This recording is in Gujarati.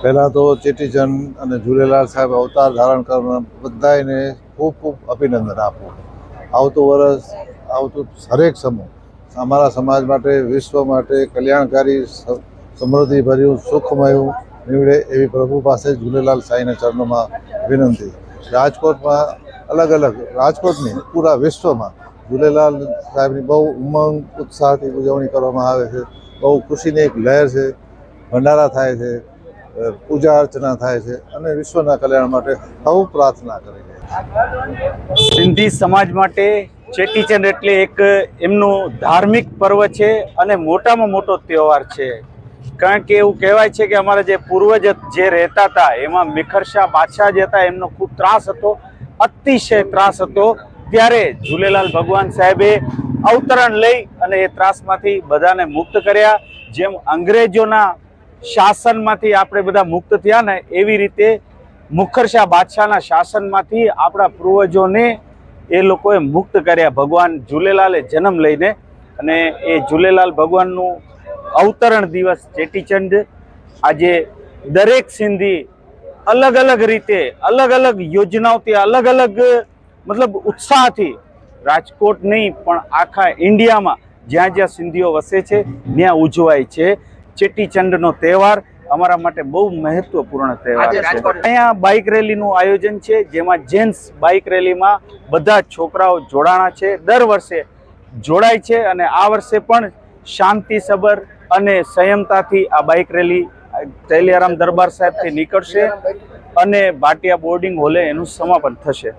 પહેલાં તો ચેટીચંડ અને ઝૂલેલાલ સાહેબ અવતાર ધારણ કરનાર બધાને ખૂબ ખૂબ અભિનંદન આપું. આવતું વર્ષ આવતું હરેક સમૂહ અમારા સમાજ માટે, વિશ્વ માટે કલ્યાણકારી, સમૃદ્ધિભર્યું, સુખમયું નીવડે એવી પ્રભુ પાસે ઝૂલેલાલ સાંઈના ચરણોમાં વિનંતી. રાજકોટમાં રાજકોટની પૂરા વિશ્વમાં ઝૂલેલાલ સાહેબની બહુ ઉમંગ ઉત્સાહથી ઉજવણી કરવામાં આવે છે. બહુ ખુશીની એક લહેર છે. ભંડારા થાય છે, પૂજા અર્ચના થાય છે અને વિશ્વના કલ્યાણ માટે સૌ પ્રાર્થના કરી છે. સિંધી સમાજ માટે ચેટીચંડ એટલે એક એમનું ધાર્મિક પર્વ છે અને મોટામાં મોટો તહેવાર છે. કારણ કે એવું કહેવાય છે કે અમારા જે પૂર્વજ જે રહેતા હતા એમાં મિખરશા બાદશાહ જે હતા એમનો ખૂબ ત્રાસ હતો, અતિશય ત્રાસ હતો. ત્યારે ઝૂલેલાલ ભગવાન સાહેબે અવતરણ લઈ અને એ ત્રાસમાંથી બધાને મુક્ત કર્યા. જેમ અંગ્રેજોના શાસનમાંથી આપણે બધા મુક્ત થયા ને એવી રીતે મુખરશા બાદશાહના શાસનમાંથી આપણા પૂર્વજોને એ લોકોએ મુક્ત કર્યા ભગવાન ઝૂલેલાલે જન્મ લઈને. અને એ ઝૂલેલાલ ભગવાનનું અવતરણ દિવસ ચેટીચંડ આજે દરેક સિંધી અલગ અલગ રીતે, અલગ અલગ યોજનાઓથી, અલગ અલગ મતલબ ઉત્સાહથી રાજકોટ નહીં પણ આખા ઇન્ડિયામાં જ્યાં જ્યાં સિંધીઓ વસે છે ત્યાં ઉજવાય છે. ચેટીચંડનો તહેવાર અમારા માટે બહુ મહત્વપૂર્ણ તહેવાર છે. અહીંયા બાઇક રેલીનું આયોજન છે જેમાં જેન્ટ્સ બાઇક રેલીમાં બધા છોકરાઓ જોડાણા છે. દર વર્ષે જોડાય છે અને આ વર્ષે પણ શાંતિસભર અને સંયમતાથી આ બાઇક રેલી તેલિયારામ દરબાર સાહેબથી નીકળશે અને ભાટિયા બોર્ડિંગ હોલે એનું સમાપન થશે.